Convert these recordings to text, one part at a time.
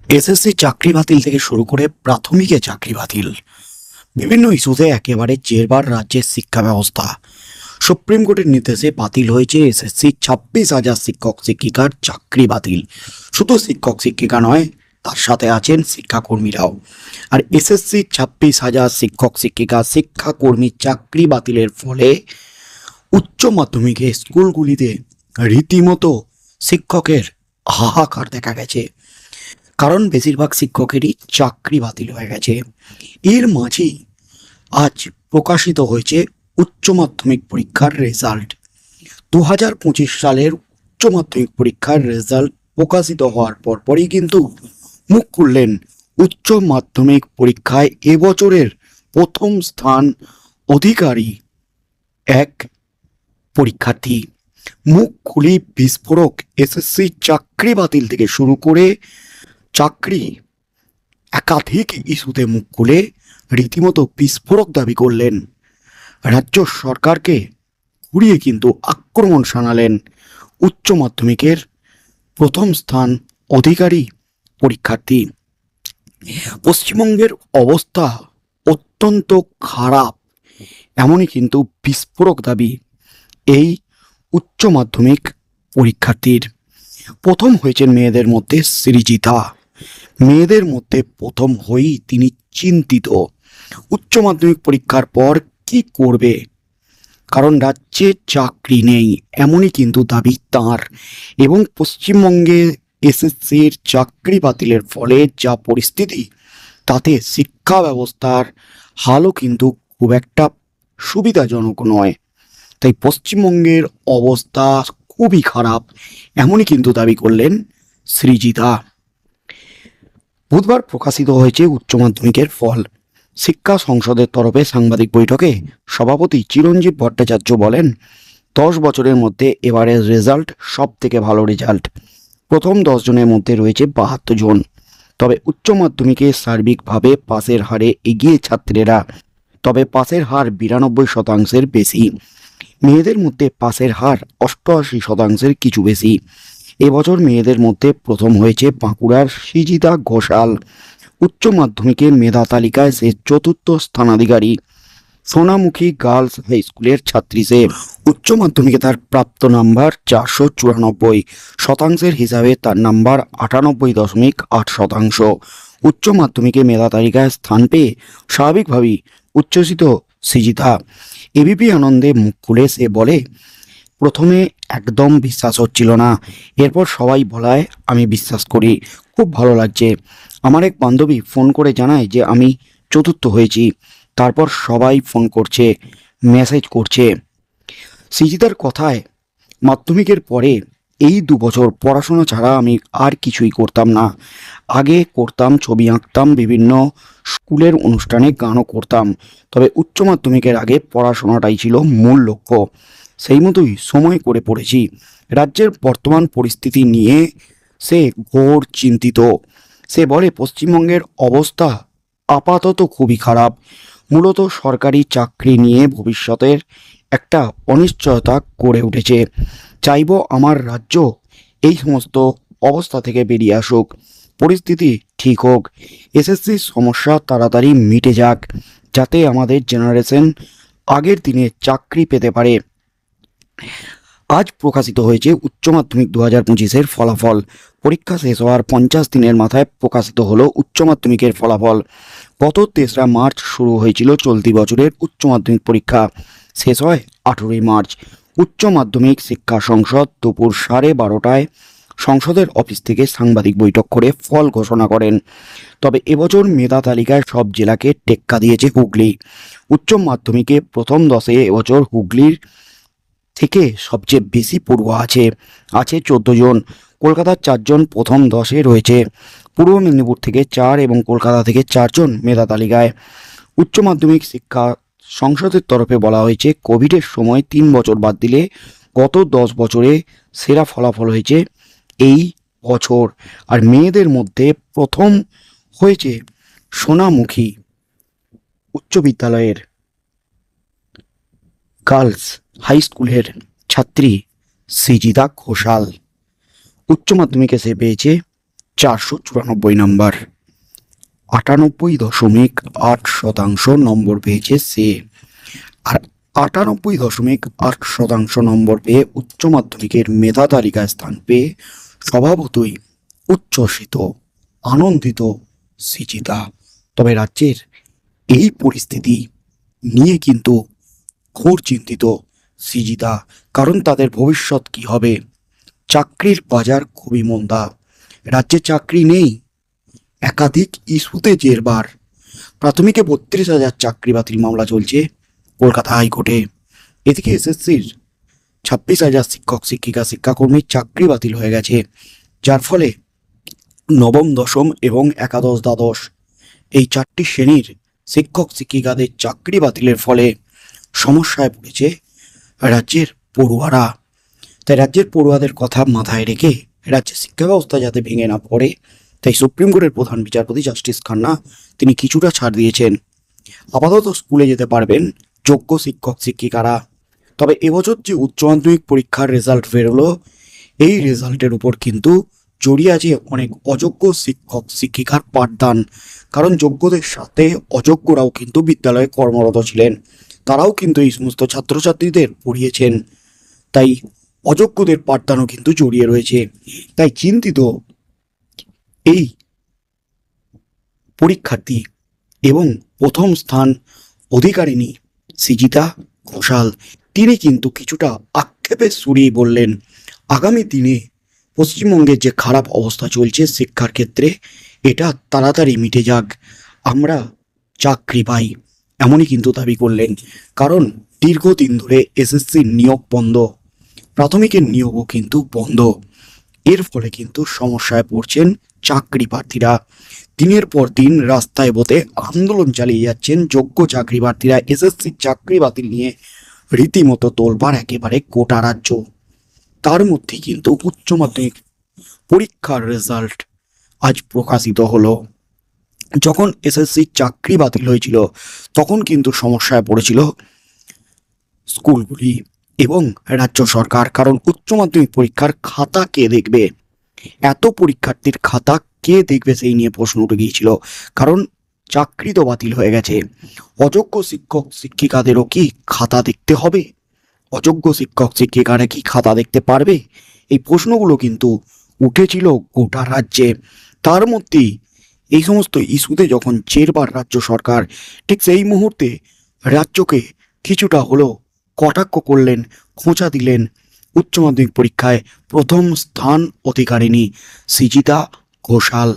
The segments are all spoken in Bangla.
এসএসসি চাকরি বাতিল থেকে শুরু করে প্রাথমিকে চাকরি বাতিল, বিভিন্ন ইস্যুতে একেবারে জেরবার রাজ্যের শিক্ষা ব্যবস্থা। সুপ্রিম কোর্টের নির্দেশে বাতিল হয়েছে এসএসসি 26,000 শিক্ষক শিক্ষিকার চাকরি বাতিল। শুধু শিক্ষক শিক্ষিকা নয়, তার সাথে আছেন শিক্ষাকর্মীরাও। আর এসএসসি 26,000 শিক্ষক শিক্ষিকা শিক্ষাকর্মী চাকরি বাতিলের ফলে উচ্চ মাধ্যমিকে স্কুলগুলিতে রীতিমতো শিক্ষকের হাহাকার দেখা গেছে। কারণ বেশিরভাগ শিক্ষকেরই চাকরি বাতিল হয়ে গেছে। এর মাঝেই আজ প্রকাশিত হয়েছে উচ্চ মাধ্যমিক পরীক্ষার রেজাল্ট। 2025 সালের উচ্চ মাধ্যমিক পরীক্ষার রেজাল্ট প্রকাশিত হওয়ার পরপরই কিন্তু মুখ খুললেন উচ্চ মাধ্যমিক পরীক্ষায় এবছরের প্রথম স্থান অধিকারী এক পরীক্ষার্থী। মুখ খুলি বিস্ফোরক এসএসসি চাকরি বাতিল থেকে শুরু করে চাকরি একাধিক ইস্যুতে মুখ খুলে রীতিমতো বিস্ফোরক দাবি করলেন। রাজ্য সরকারকে ঘুরিয়ে কিন্তু আক্রমণ শানালেন উচ্চ মাধ্যমিকের প্রথম স্থান অধিকারী পরীক্ষার্থী। পশ্চিমবঙ্গের অবস্থা অত্যন্ত খারাপ, এমনই কিন্তু বিস্ফোরক দাবি এই উচ্চ মাধ্যমিক পরীক্ষার্থীর। প্রথম হয়েছেন মেয়েদের মধ্যে সৃজিতা। মেয়েদের মধ্যে প্রথম হয়েই তিনি চিন্তিত উচ্চ মাধ্যমিক পরীক্ষার পর কি করবে, কারণ রাজ্যে চাকরি নেই, এমনই কিন্তু দাবি তাঁর। এবং পশ্চিমবঙ্গে এসএসসির চাকরি বাতিলের ফলে যা পরিস্থিতি, তাতে শিক্ষা ব্যবস্থার হালও কিন্তু খুব একটা সুবিধাজনক নয়। তাই পশ্চিমবঙ্গের অবস্থা খুবই খারাপ, এমনই কিন্তু দাবি করলেন সৃজিতা। বুধবার প্রকাশিত হয়েছে উচ্চ মাধ্যমিকের ফল। শিক্ষা সংসদের তরফে সাংবাদিক বৈঠকে সভাপতি চিরঞ্জীব ভট্টাচার্য বলেন, 10 বছরের মধ্যে এবারের রেজাল্ট সব থেকে ভালো রেজাল্ট। প্রথম 10 জনের মধ্যে রয়েছে 72 জন। তবে উচ্চ মাধ্যমিকে সার্বিকভাবে পাসের হারে এগিয়ে ছাত্রেরা, তবে পাসের হার 92% বেশি। মেয়েদের মধ্যে পাসের হার 88% কিছু বেশি। এবছর মেয়েদের মধ্যে প্রথম হয়েছে বাঁকুড়ার সৃজিতা ঘোষাল। উচ্চ মাধ্যমিকে মেধা তালিকায় সে 4র্থ স্থানাধিকারী। সোনামুখী গার্লস হাই স্কুলের ছাত্রী সে। উচ্চ মাধ্যমিকে তার প্রাপ্ত নাম্বার 494 শতাংশের হিসাবে তার নাম্বার 98.8%। উচ্চ মাধ্যমিকে মেধা তালিকায় স্থান পেয়ে স্বাভাবিকভাবেই উচ্ছ্বসিত সৃজিতা। এবিপি আনন্দে মুখ খুলে সে বলে, প্রথমে একদম বিশ্বাস হচ্ছিল না, এরপর সবাই বলায় আমি বিশ্বাস করি। খুব ভালো লাগছে। আমার এক বান্ধবী ফোন করে জানায় যে আমি 4র্থ হয়েছি। তারপর সবাই ফোন করছে, মেসেজ করছে। সৃজিতার কথায়, মাধ্যমিকের পরে এই 2 বছর পড়াশোনা ছাড়া আমি আর কিছুই করতাম না। আগে করতাম ছবি আঁকতাম, বিভিন্ন স্কুলের অনুষ্ঠানে গানও করতাম। তবে উচ্চ মাধ্যমিকের আগে পড়াশোনাটাই ছিল মূল লক্ষ্য। সেই মতোই সময় করে পড়েছি। রাজ্যের বর্তমান পরিস্থিতি নিয়ে সে ঘোর চিন্তিত। সে বলে, পশ্চিমবঙ্গের অবস্থা আপাতত খুবই খারাপ। মূলত সরকারি চাকরি নিয়ে ভবিষ্যতের একটা অনিশ্চয়তা গড়ে উঠেছে। চাইব আমার রাজ্য এই সমস্ত অবস্থা থেকে বেরিয়ে আসুক, পরিস্থিতি ঠিক হোক, এসএসসির সমস্যা তাড়াতাড়ি মিটে যাক, যাতে আমাদের জেনারেশন আগের দিনে চাকরি পেতে পারে। আজ প্রকাশিত হয়েছে উচ্চ মাধ্যমিক 2025-এর ফলাফল। পরীক্ষা শেষ হওয়ার 50 দিনের মাথায় প্রকাশিত হলো উচ্চ মাধ্যমিকের ফলাফল। গত 3রা মার্চ শুরু হয়েছিল চলতি বছরের উচ্চ মাধ্যমিক পরীক্ষা, শেষ হয় 18ই মার্চ। উচ্চ মাধ্যমিক শিক্ষা সংসদ দুপুর 12:30টায় সংসদের অফিস থেকে সাংবাদিক বৈঠক করে ফল ঘোষণা করেন। তবে এবছর মেধা তালিকায় সব জেলাকে টেক্কা দিয়েছে হুগলি। উচ্চ মাধ্যমিকে প্রথম 10-এ এবছর হুগলির থেকে সবচেয়ে বেশি পড়ুয়া আছে 14 জন। কলকাতার 4 জন প্রথম 10-এ রয়েছে। পূর্ব মেদিনীপুর থেকে 4 এবং কলকাতা থেকে 4 জন মেধা তালিকায়। উচ্চ মাধ্যমিক শিক্ষা সংসদের তরফে বলা হয়েছে, কোভিডের সময় 3 বছর বাদ দিলে গত 10 বছরে সেরা ফলাফল হয়েছে এই বছর। আর মেয়েদের মধ্যে প্রথম হয়েছে সোনামুখী উচ্চ বিদ্যালয়ের গার্লস হাই স্কুলের ছাত্রী সৃজিতা ঘোষাল। উচ্চ মাধ্যমিকে সে পেয়েছে 494 নম্বর। 98.8% নম্বর পেয়েছে সে। আর 98.8% নম্বর পেয়ে উচ্চ মাধ্যমিকের মেধা তালিকায় স্থান পেয়ে স্বভাবতই উচ্ছ্বসিত, আনন্দিত সৃজিতা। তবে রাজ্যের এই পরিস্থিতি নিয়ে কিন্তু ঘোর চিন্তিত সৃজিতা, কারণ তাদের ভবিষ্যৎ কি হবে। চাকরির বাজার খুবই মন্দা, রাজ্যে চাকরি নেই, একাধিক ইস্যুতে জেরবার। প্রাথমিকে 32,000 চাকরি বাতিল মামলা চলছে কলকাতা হাইকোর্টে। এদিকে এসএসসির 26,000 শিক্ষক শিক্ষিকা শিক্ষাকর্মীর চাকরি বাতিল হয়ে গেছে, যার ফলে নবম, দশম এবং একাদশ দ্বাদশ এই 4টি শ্রেণীর শিক্ষক শিক্ষিকাদের চাকরি বাতিলের ফলে সমস্যায় পড়েছে রাজ্যের পড়ুয়ারা। তাই রাজ্যের পড়ুয়াদের কথা মাথায় রেখে রাজ্যের শিক্ষা ব্যবস্থা যাতে ভেঙে না পড়ে, তাই সুপ্রিম কোর্টের প্রধান বিচারপতি জাস্টিস খান্না তিনি কিছুটা ছাড় দিয়েছেন। আপাতত স্কুলে যেতে পারবেন যোগ্য শিক্ষক শিক্ষিকারা। তবে এবছর যে উচ্চ মাধ্যমিক পরীক্ষার রেজাল্ট বেরোলো, এই রেজাল্টের উপর কিন্তু জড়িয়ে আছে অনেক অযোগ্য শিক্ষক শিক্ষিকার পাঠদান। কারণ যোগ্যদের সাথে অযোগ্যরাও কিন্তু বিদ্যালয়ে কর্মরত ছিলেন, তারাও কিন্তু এই সমস্ত ছাত্রছাত্রীদের পড়িয়েছেন। তাই অযোগ্যদের পাঠদানও কিন্তু জড়িয়ে রয়েছে। তাই চিন্তিত এই পরীক্ষার্থী এবং প্রথম স্থান অধিকারিণী সৃজিতা ঘোষাল। তিনি কিন্তু কিছুটা আক্ষেপের সুরেই বললেন, আগামী দিনে পশ্চিমবঙ্গের যে খারাপ অবস্থা চলছে শিক্ষার ক্ষেত্রে, এটা তাড়াতাড়ি মিটে যাক, আমরা চাকরি পাই, এমনই কিন্তু দাবি করলেন। কারণ দীর্ঘদিন ধরে এসএসসির নিয়োগ বন্ধ, প্রাথমিকের নিয়োগও কিন্তু বন্ধ। এর ফলে কিন্তু সমস্যায় পড়ছেন চাকরি প্রার্থীরা। দিনের পর দিন রাস্তায় বসে আন্দোলন চালিয়ে যাচ্ছেন যোগ্য চাকরি প্রার্থীরা। এসএসসির চাকরি বাতিল নিয়ে রীতিমতো তোলপাড় একেবারে গোটা রাজ্য। তার মধ্যে কিন্তু উচ্চ মাধ্যমিক পরীক্ষার রেজাল্ট আজ প্রকাশিত হলো। যখন এসএসসির চাকরি বাতিল হয়েছিল তখন কিন্তু সমস্যায় পড়েছিল স্কুলগুলি এবং রাজ্য সরকার। কারণ উচ্চ মাধ্যমিক পরীক্ষার খাতা কে দেখবে, এত পরীক্ষার্থীর খাতা কে দেখবে, সেই নিয়ে প্রশ্ন উঠে গিয়েছিল। কারণ চাকরি তো বাতিল হয়ে গেছে, অযোগ্য শিক্ষক শিক্ষিকাদেরও কি খাতা দেখতে হবে? অযোগ্য শিক্ষক শিক্ষিকারা কি খাতা দেখতে পারবে? এই প্রশ্নগুলো কিন্তু উঠেছিল গোটা রাজ্যে। তার মধ্যেই এই সমস্ত ইস্যুতে যখন জেরবার রাজ্য সরকার, ঠিক সেই মুহূর্তে রাজ্যকে কিছুটা হলেও কটাক্ষ করলেন, খোঁচা দিলেন উচ্চ মাধ্যমিক পরীক্ষায় প্রথম স্থান অধিকারিণী সৃজিতা ঘোষাল।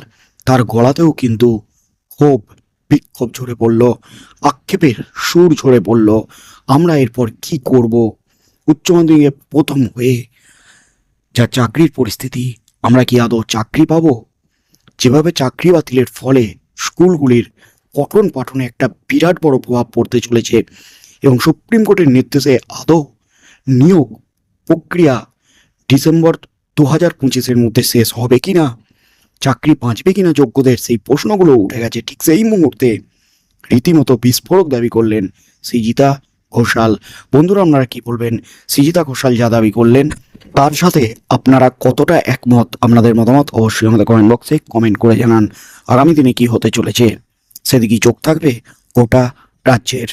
তার গলাতেও কিন্তু ক্ষোভ, বিক্ষোভ ঝরে পড়ল, আক্ষেপের সুর ঝরে পড়ল। আমরা এরপর কি করব? উচ্চ মাধ্যমিকে প্রথম হয়ে যা চাকরির পরিস্থিতি, আমরা কি আদৌ চাকরি পাবো? যেভাবে চাকরি বাতিলের ফলে স্কুলগুলির পঠন পাঠনে একটা বিরাট বড় প্রভাব পড়তে চলেছে এবং সুপ্রিম কোর্টের নির্দেশে আদৌ নিয়োগ প্রক্রিয়া ডিসেম্বর 2025-এর মধ্যে শেষ হবে কিনা, চাকরি বাঁচবে কিনা যোগ্যদের, সেই প্রশ্নগুলো উঠে গেছে। ঠিক সেই মুহূর্তে রীতিমতো বিস্ফোরক দাবি করলেন সৃজিতা ঘোষাল। বন্ধুরা, আপনারা কি বলবেন? সৃজিতা ঘোষাল যা দাবি করলেন তার সাথে আপনারা কতটা একমত? আপনাদের মতামত অবশ্যই আমাদের কমেন্ট বক্সে কমেন্ট করে জানান। আগামী দিনে কি হতে চলেছে সেদিকেই চোখ থাকবে গোটা রাজ্যের।